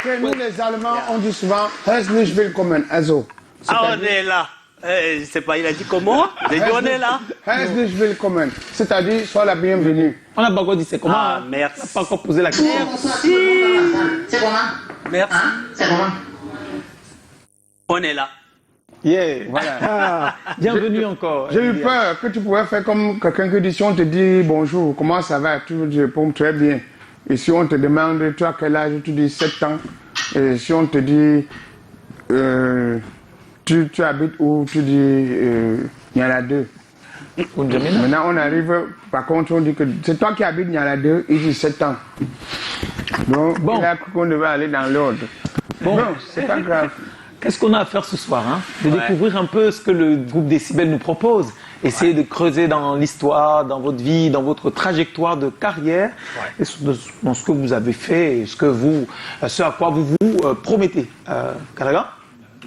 que nous, les Allemands, on dit souvent Herzlich willkommen, also. Ah, on est là. Je sais pas, il a dit comment? J'ai dit on est là. Herzlich willkommen, c'est-à-dire sois la bienvenue. On n'a pas encore dit c'est comment. Ah, merci. On n'a pas encore posé la question. Merci. C'est comment? Merci. Hein? C'est comment? On est là. Yeah. Voilà. Ah, bienvenue encore. J'ai eu peur que tu pouvais faire comme quelqu'un qui dit si on te dit bonjour, comment ça va, tu réponds très bien. Et si on te demande tu as quel âge, tu dis 7 ans. Et si on te dit tu habites où, tu dis il y en a 2. Maintenant on arrive, par contre on dit que c'est toi qui habites il y en a 2, il dit 7 ans. Donc il a cru qu'on devait aller dans l'ordre. Bon, c'est pas grave. Qu'est-ce qu'on a à faire ce soir, hein? De découvrir un peu ce que le groupe Décibel nous propose. Essayer de creuser dans l'histoire, dans votre vie, dans votre trajectoire de carrière, et dans ce que vous avez fait, et ce à quoi vous vous promettez. Kalaga?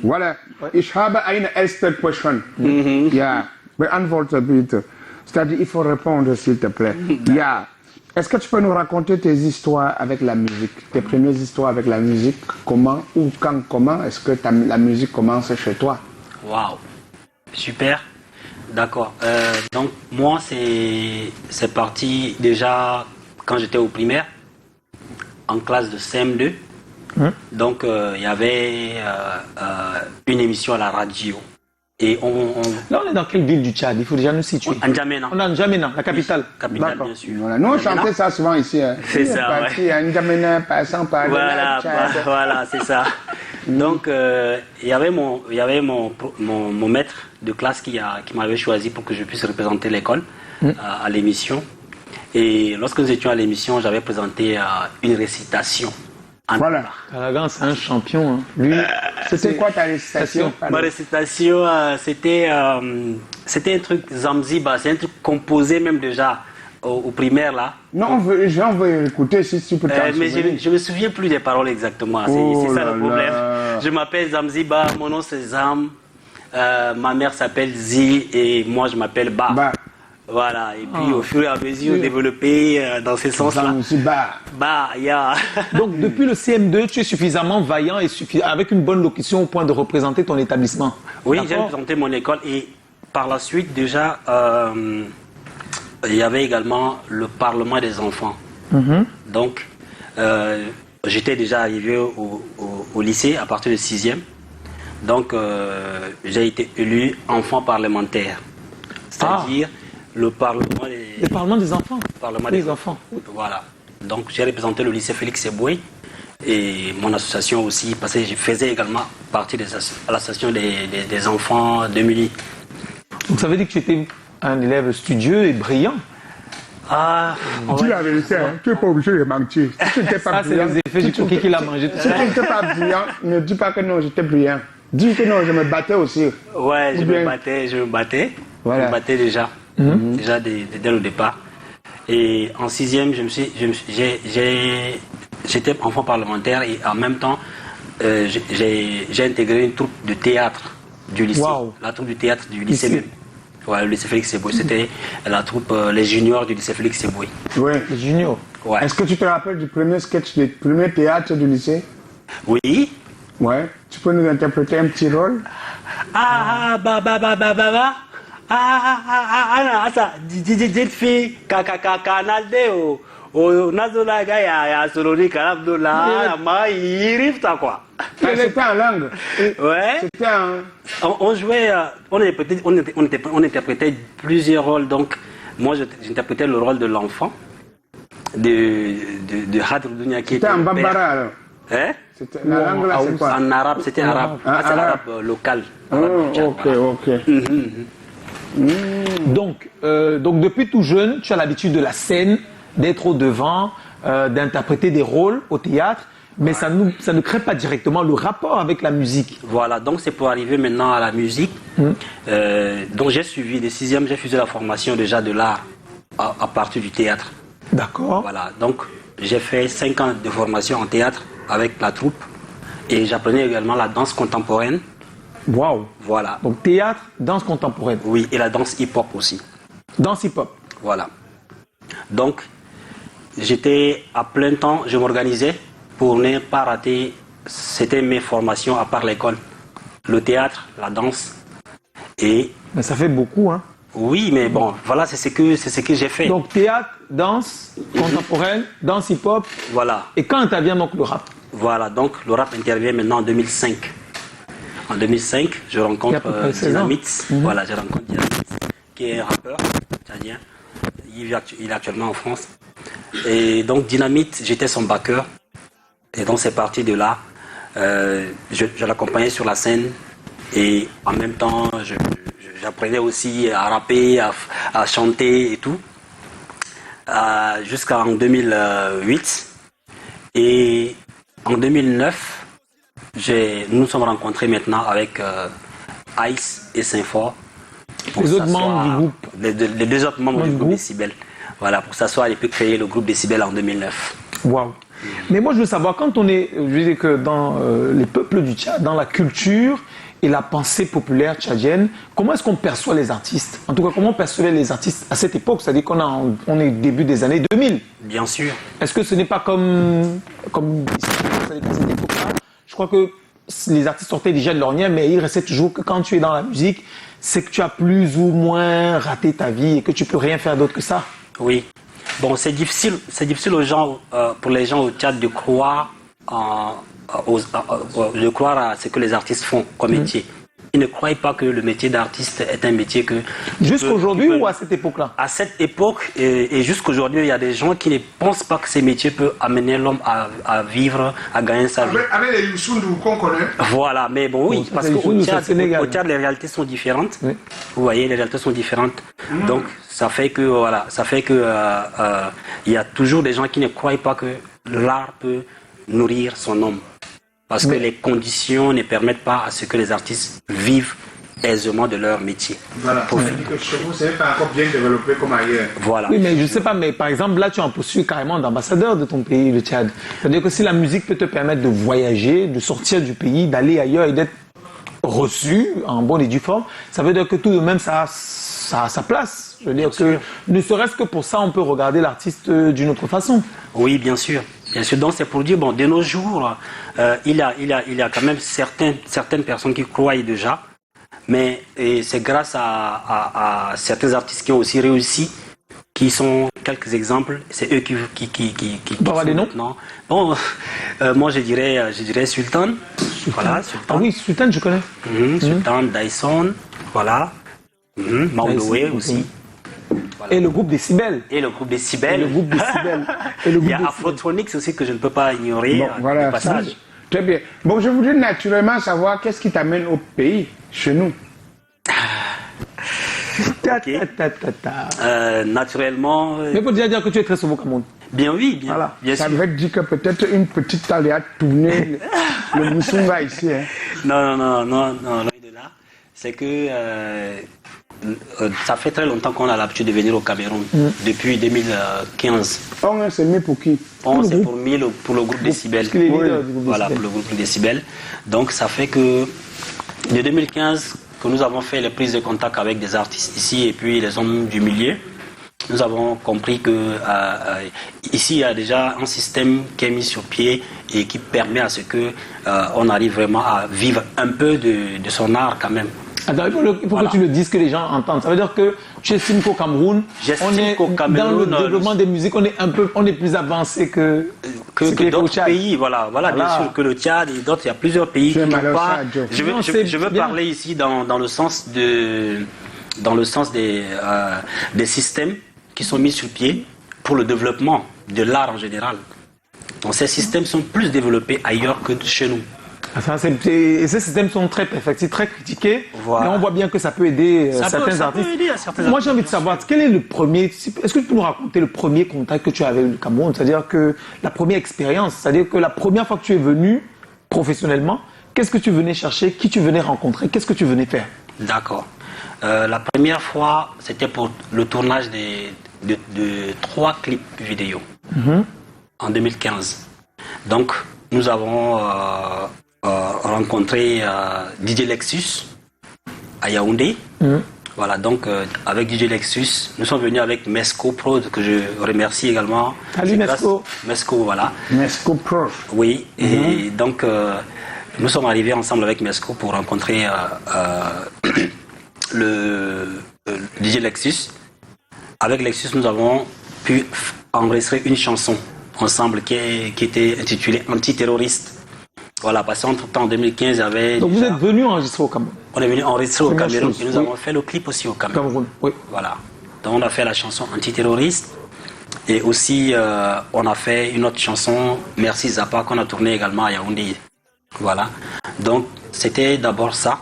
Voilà. Ich habe eine erste question. Ja, beantworte bitte. C'est-à-dire, il faut répondre, s'il te plaît. Ja. Est-ce que tu peux nous raconter tes histoires avec la musique, tes premières histoires avec la musique? Comment ou quand, comment est-ce que la musique commence chez toi? Waouh, super. D'accord. Donc moi, c'est parti déjà quand j'étais au primaire, en classe de CM2. Donc il y avait une émission à la radio. Et Là, on est dans quelle ville du Tchad? Il faut déjà nous situer. N'Djamena. On est à N'Djamena, la capitale. Oui, capitale, bien sûr. Voilà. Nous, on chantait ça souvent ici. Hein. C'est ça, ouais. N'Djamena, passant par voilà, c'est ça. Donc, il y avait mon maître de classe qui m'avait choisi pour que je puisse représenter l'école à l'émission. Et lorsque nous étions à l'émission, j'avais présenté une récitation. Voilà. Kalagan, c'est un champion. Hein. Lui, c'était quoi ta récitation? Ma récitation, c'était un truc Zamziba, c'est un truc composé même déjà au primaire là. Non, j'en veux écouter si tu peux t'en mais souvenir. je me souviens plus des paroles exactement, c'est ça le problème. Je m'appelle Zamziba, mon nom c'est Zam, ma mère s'appelle Zi et moi je m'appelle Ba. Voilà, et puis au fur et à mesure, développer dans ce sens-là. Donc, depuis le CM2, tu es suffisamment vaillant et avec une bonne locution au point de représenter ton établissement. Oui, j'ai représenté mon école et par la suite, déjà, il y avait également le Parlement des enfants. Donc, j'étais déjà arrivé au lycée à partir de 6e. Donc, j'ai été élu enfant parlementaire. C'est-à-dire... Le Parlement des enfants. Des enfants. Voilà. Donc j'ai représenté le lycée Félix Eboué et mon association aussi, parce que je faisais également partie de l'association des enfants de Muli. Donc ça veut dire que tu étais un élève studieux et brillant. Dis la vérité, hein, tu n'es pas obligé de mentir. Si tu n'étais pas brillant, c'est les effets du cookie qu'il a mangé. Si tu n'étais pas brillant, ne dis pas que non, j'étais brillant. Dis que non, je me battais aussi. Ouais, je me battais. Voilà. Je me battais déjà. Déjà dès le départ. Et en 6e, j'étais enfant parlementaire et en même temps, j'ai intégré une troupe de théâtre du lycée. Wow. La troupe du théâtre du lycée même. Ouais, le lycée Félix Eboué. C'était la troupe, les juniors du lycée Félix Eboué. Oui. Les juniors. Ouais. Est-ce que tu te rappelles du premier sketch, du premier théâtre du lycée? Oui. Ouais. Tu peux nous interpréter un petit rôle? Asa jitfi kanalde o nazola ga ya solori karabdola ma yirifta quoi. C'était en langue. Ouais. C'était on jouait, on interprétait plusieurs rôles. Donc moi j'interprétais le rôle de l'enfant de Hadr Dunia qui était en bambara alors. Hein? La langue là c'est quoi? En arabe, c'était arabe. C'est arabe local. Ok. Donc depuis tout jeune, tu as l'habitude de la scène, d'être au devant, d'interpréter des rôles au théâtre, mais ça ne crée pas directement le rapport avec la musique. Voilà, donc c'est pour arriver maintenant à la musique. Donc j'ai suivi, de 6e, j'ai fait la formation déjà de l'art à partir du théâtre. D'accord. Voilà, donc j'ai fait 5 ans de formation en théâtre avec la troupe et j'apprenais également la danse contemporaine. Waouh. Voilà. Donc théâtre, danse contemporaine. Oui, et la danse hip-hop aussi. Danse hip-hop. Voilà. Donc, j'étais à plein temps, je m'organisais pour ne pas rater c'était mes formations à part l'école. Le théâtre, la danse. Et Mais ça fait beaucoup, hein. oui, mais bon, voilà, c'est ce que j'ai fait. Donc théâtre, danse contemporaine, danse hip-hop. Voilà. Et quand intervient donc le rap? Voilà, donc le rap intervient maintenant en 2005. En 2005, je Il y a rencontre à peu près 16 ans. Dynamite. Voilà, je rencontre Dynamite, qui est un rappeur tchadien. Il est actuellement en France. Et donc Dynamite, j'étais son backer. Et donc c'est parti de là. Je l'accompagnais sur la scène. Et en même temps, j'apprenais aussi à rapper, à chanter et tout. Jusqu'en 2008. Et en 2009, nous nous sommes rencontrés maintenant avec Ice et Saint-Fort. Les autres membres du groupe. Les deux autres membres du groupe Décibel. Voilà, pour s'asseoir et puis créer le groupe Décibel en 2009. Waouh. Mais moi, je veux savoir, quand on est, je veux dire que dans les peuples du Tchad, dans la culture et la pensée populaire tchadienne, comment est-ce qu'on perçoit les artistes? En tout cas, comment on percevait les artistes à cette époque? C'est-à-dire on est début des années 2000. Bien sûr. Est-ce que ce n'est pas comme c'est-à-dire qu'à cette époque-là, je crois que les artistes sortaient déjà de l'ornière, mais il restait toujours que quand tu es dans la musique, c'est que tu as plus ou moins raté ta vie et que tu peux rien faire d'autre que ça. Oui. Bon, c'est difficile aux gens, pour les gens au Tchad de croire de croire à ce que les artistes font comme métier. Ils ne croient pas que le métier d'artiste est un métier que... Jusqu'aujourd'hui ou à cette époque-là? À cette époque et jusqu'aujourd'hui, il y a des gens qui ne pensent pas que ces métiers peuvent amener l'homme à vivre, à gagner sa vie. Avec les Youssoundou qu'on connaît. Voilà, mais bon, oui, parce qu'au Tchad, les réalités sont différentes. Oui. Vous voyez, les réalités sont différentes. Donc, ça fait que, voilà, il y a toujours des gens qui ne croient pas que l'art peut nourrir son homme. Parce que les conditions ne permettent pas à ce que les artistes vivent aisément de leur métier. Voilà. Que chez vous, ce n'est pas encore bien développé comme ailleurs. Voilà. Oui, mais je ne sais pas, mais par exemple, là, tu es en poursuite carrément d'ambassadeur de ton pays, le Tchad. C'est-à-dire que si la musique peut te permettre de voyager, de sortir du pays, d'aller ailleurs et d'être reçu en bonne et due forme, ça veut dire que tout de même, ça a sa place. Je veux dire que, ne serait-ce que pour ça, on peut regarder l'artiste d'une autre façon. Oui, bien sûr. Bien sûr, donc c'est pour dire, bon, de nos jours, il y a quand même certaines personnes qui croient déjà, mais c'est grâce à certains artistes qui ont aussi réussi, qui sont quelques exemples, c'est eux qui Pour avoir des noms? Non. Bon, moi je dirais Sultan. Voilà, Sultan. Ah oui, Sultan, je connais. Sultan, Dyson, voilà. Maudoué aussi. Voilà. Et le groupe Décibel. Et le groupe Décibel. Et le groupe Décibel. Il y a Afrotronics aussi que je ne peux pas ignorer. Bon, voilà, au passage. Très bien. Bon, je voudrais naturellement savoir qu'est-ce qui t'amène au pays, chez nous. Okay. Naturellement. Mais faut déjà dire que tu es très souvent au Cameroun. Bien oui, bien, voilà. Bien ça sûr. veut dire que peut-être une petite taléa tourner le Moussounga ici. Hein. Non, loin de là. C'est que ça fait très longtemps qu'on a l'habitude de venir au Cameroun, depuis 2015. On s'est mis pour qui? On s'est pour le groupe Décibel. Voilà, pour le groupe Décibel. Donc ça fait que de 2015 que nous avons fait les prises de contact avec des artistes ici et puis les hommes du milieu. Nous avons compris que ici il y a déjà un système qui est mis sur pied et qui permet à ce que on arrive vraiment à vivre un peu de son art quand même. Attends, il faut que tu le dises, que les gens entendent. Ça veut dire que tu estimes qu'au Cameroun, dans le développement des musiques, on est plus avancé que d'autres pays. Voilà, bien sûr, que le Tchad et d'autres. Il y a plusieurs pays qui n'ont pas. Je veux parler ici dans le sens des systèmes qui sont mis sur pied pour le développement de l'art en général. Donc ces systèmes sont plus développés ailleurs que chez nous. Et ces systèmes sont très perfectibles, très critiqués, voilà. Mais on voit bien que ça peut aider certains artistes. Moi, j'ai envie de savoir, quel est le premier... Est-ce que tu peux nous raconter le premier contact que tu as avec le Cameroun? C'est-à-dire que la première expérience, c'est-à-dire que la première fois que tu es venu professionnellement, qu'est-ce que tu venais chercher? Qui tu venais rencontrer? Qu'est-ce que tu venais faire? D'accord. La première fois, c'était pour le tournage de 3 clips vidéo en 2015. Donc, nous avons rencontré DJ Lexus à Yaoundé. Voilà, donc avec DJ Lexus, nous sommes venus avec Mesco Pro, que je remercie également. Salut Mesco. Mesco, voilà. Mesco Pro. Oui, et donc nous sommes arrivés ensemble avec Mesco pour rencontrer le DJ Lexus. Avec Lexus, nous avons pu enregistrer une chanson ensemble qui était intitulée Antiterroriste. Voilà, parce qu'entre-temps, en 2015, il y avait... Donc vous êtes venu enregistrer au Cameroun? On est venu enregistrer au Première Cameroun chose, et nous avons fait le clip aussi au Cameroun. Cameroun, oui. Voilà. Donc on a fait la chanson Antiterroriste et aussi on a fait une autre chanson, Merci Zappa, qu'on a tournée également à Yaoundé. Voilà. Donc c'était d'abord ça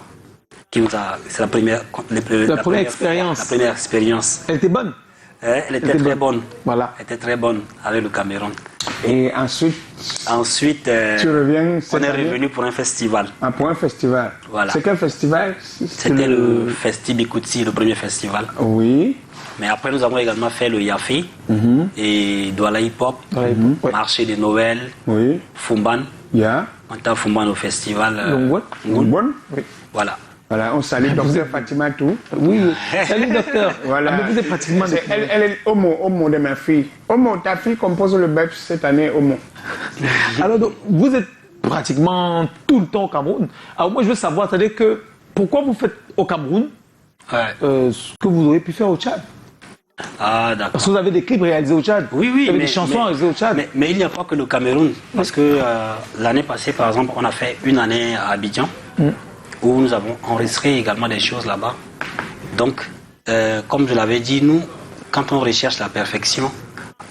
qui nous a... C'est la première expérience. La première expérience. Elle était bonne? Elle était très bonne. Voilà. Elle était très bonne avec le Cameroun. Et ensuite, tu reviens on est revenu pour un festival. Ah, pour un festival. Voilà. C'est quel festival? C'était le Festibikutsi, le premier festival. Oui. Mais après, nous avons également fait le Yafé et Douala Hip Hop, Marché de Noël, Oui. Fumban. Yeah. On t'a Fumban au festival. Bon. Oui. Voilà. Voilà, on salue docteur Fatima Tout. Oui, salut docteur. Voilà. Ah, mais vous êtes pratiquement... Elle est homo de ma fille. Homo, ta fille compose le BEPS cette année, homo. Alors, donc, vous êtes pratiquement tout le temps au Cameroun. Alors moi, je veux savoir, c'est-à-dire que pourquoi vous faites au Cameroun ce que vous auriez pu faire au Tchad? Ah, d'accord. Parce que vous avez des clips réalisés au Tchad. Oui, vous avez des chansons réalisées au Tchad. Mais il n'y a pas que le Cameroun. Parce que l'année passée, par exemple, on a fait une année à Abidjan, où nous avons enregistré également des choses là-bas. Donc, comme je l'avais dit, nous, quand on recherche la perfection,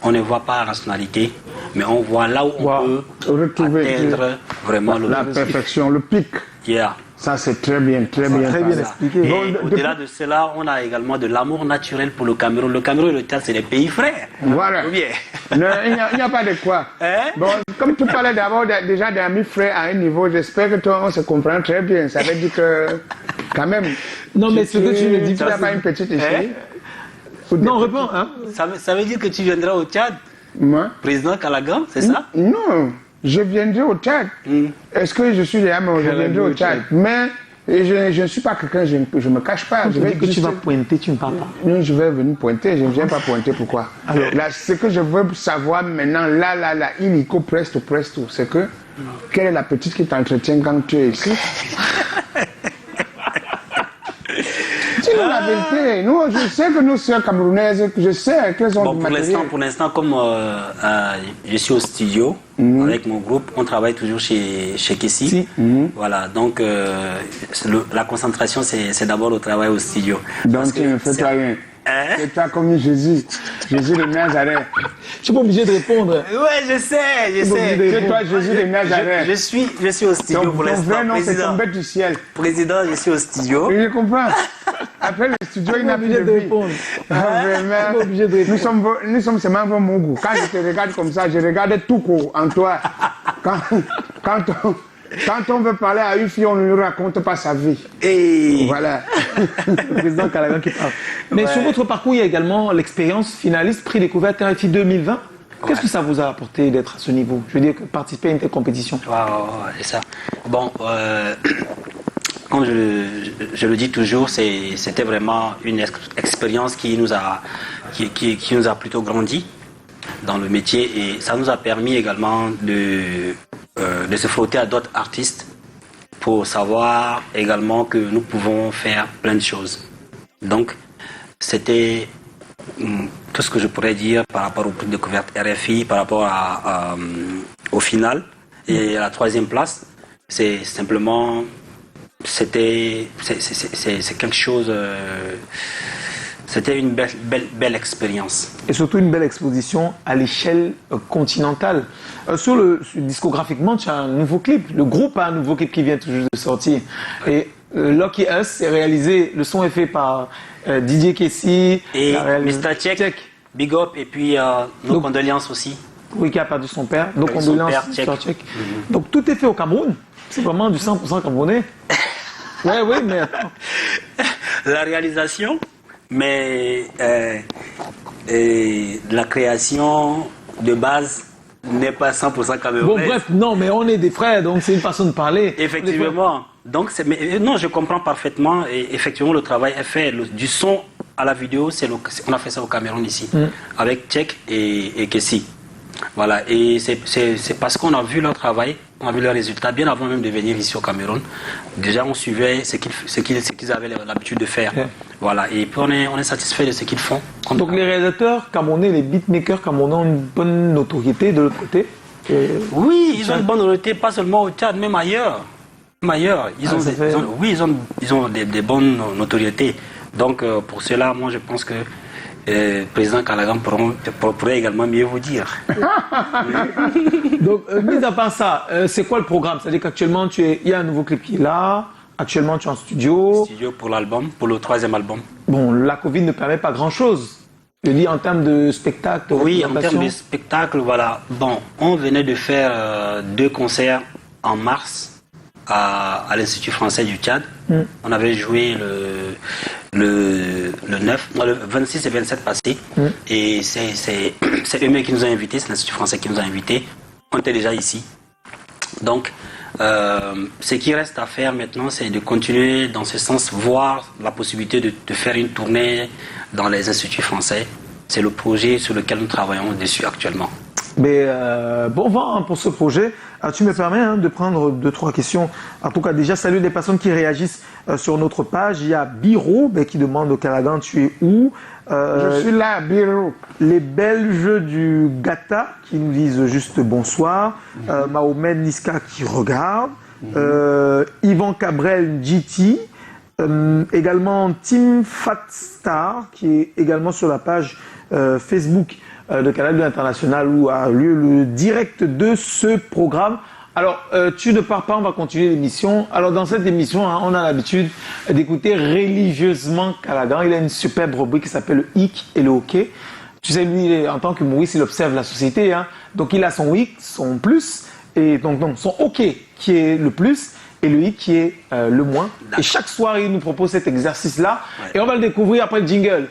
on ne voit pas la nationalité, mais on voit là où on peut atteindre vraiment la perfection, le pic. Yeah. Ça, c'est très bien expliqué. Et au-delà de cela, on a également de l'amour naturel pour le Cameroun. Le Cameroun et le Tchad, c'est des pays frères. Voilà. Ou bien. Non, il n'y a pas de quoi. Bon, comme tu parlais d'abord déjà d'amis frères à un niveau, j'espère que toi, on se comprend très bien. Ça veut dire que, quand même... Non, mais ce que tu me dis... Tu n'as pas une petite ici? Non, réponds. Hein? Ça veut dire que tu viendras au Tchad? Moi? Président Callaghan, c'est ça? Non, je viendrai au Tchad. Est-ce que je suis là, mais je viendrai au Tchad. Mais je ne suis pas quelqu'un, je ne me cache pas. Je vais dire que tu vas pointer, tu ne parles pas. Non, je vais venir pointer, je ne viens pas pointer. Pourquoi? Alors, là, ce que je veux savoir maintenant, là, illico presto, c'est que quelle est la petite qui t'entretient quand tu es ici? C'est la vérité. Nous, je sais que nous sommes camerounaises, je sais qu'elles ont du matériel. Pour l'instant, comme je suis au studio avec mon groupe, on travaille toujours chez Kessi. Voilà, donc la concentration, c'est d'abord au travail au studio. Donc tu ne fais pas rien. C'est comme Jésus de Nazareth. Je suis pas obligé de répondre. Ouais, je sais. Que toi, Jésus de Nazareth. Je suis au studio pour l'instant. Ton vrai nom, c'est tombé du ciel. Président, je suis au studio. Je comprends. Après le studio, il n'a plus de vie. Vraiment. Nous sommes seulement vos mougou. Quand je te regarde comme ça, je regarde tout court en toi. Quand on veut parler à une fille, on ne lui raconte pas sa vie. Et voilà. Le président Callaghan qui parle. Mais sur votre parcours, il y a également l'expérience finaliste Prix Découverte RFI 2020. Qu'est-ce que ça vous a apporté d'être à ce niveau? Je veux dire, participer à une telle compétition. C'est ça. Bon, comme je le dis toujours, c'était vraiment une expérience qui nous a plutôt grandi dans le métier et ça nous a permis également de se frotter à d'autres artistes pour savoir également que nous pouvons faire plein de choses. Donc, c'était tout ce que je pourrais dire par rapport au prix de découverte RFI, par rapport au final. Et à la troisième place, c'est simplement... c'est quelque chose... c'était une belle expérience. Et surtout une belle exposition à l'échelle continentale. Discographiquement, tu as un nouveau clip. Le groupe a un nouveau clip qui vient tout juste de sortir. Et Lucky Us, c'est réalisé, le son est fait par DJ Kessi. Et Mr. Check, Big Up, et puis nos condoléances aussi. Oui, qui a perdu son père. Nos condoléances, Mr. Check. Donc tout est fait au Cameroun. C'est vraiment du 100% camerounais. Oui, mais attends. La réalisation, mais la création de base, n'est pas 100% camerounais. Bon, bref, non, mais on est des frères, donc c'est une façon de parler. Effectivement. Donc, non, je comprends parfaitement. Et effectivement, le travail est fait. Du son à la vidéo, on a fait ça au Cameroun ici, avec Tchèque et Kessie. Voilà. Et c'est parce qu'on a vu leur travail, on a vu leurs résultats, bien avant même de venir ici au Cameroun. Déjà, on suivait ce qu'ils avaient l'habitude de faire. Voilà. Et puis, on est satisfait de ce qu'ils font. Donc, les réalisateurs camerounais, les beatmakers camerounais ont une bonne notoriété de l'autre côté. Oui, ils ont une bonne notoriété, pas seulement au Tchad, même ailleurs. Ils ont des bonnes notoriétés. Donc, pour cela, moi, je pense que le président Callaghan pourrait également mieux vous dire. Donc, mis à part ça, c'est quoi le programme? C'est-à-dire qu'actuellement, il y a un nouveau clip qui est là. Actuellement, tu es en studio. Studio pour l'album, pour le 3e album. Bon, la Covid ne permet pas grand-chose. Je dis en termes de spectacle. Oui, en termes de spectacle, voilà. Bon, on venait de faire 2 concerts en mars à l'Institut français du Tchad. On avait joué le 26 et 27 passé. Et c'est eux-mêmes qui nous ont invités, c'est l'Institut français qui nous a invités. On était déjà ici. Donc, ce qui reste à faire maintenant, c'est de continuer dans ce sens, voir la possibilité de faire une tournée dans les instituts français. C'est le projet sur lequel nous travaillons dessus actuellement. Mais bon vent pour ce projet. Tu me permets de prendre 2-3 questions. En tout cas, déjà, salut les personnes qui réagissent sur notre page. Il y a Biro qui demande au Callaghan, tu es où? Je suis là, Biro. Les Belges du Gata qui nous disent juste bonsoir. Mahomet Niska qui regarde. Yvan Cabrel GT. Également Tim Fatstar qui est également sur la page Facebook de Canal 2 International où a lieu le direct de ce programme. Alors, tu ne pars pas, on va continuer l'émission. Alors, dans cette émission, on a l'habitude d'écouter religieusement Callaghan. Il a une superbe rubrique qui s'appelle le hic et le hockey. Tu sais, lui, en tant qu'humoriste, il observe la société. Donc, il a son hic, son plus, et donc son hockey qui est le plus, et le hic qui est le moins. Et chaque soir, il nous propose cet exercice-là. Ouais. Et on va le découvrir après le jingle.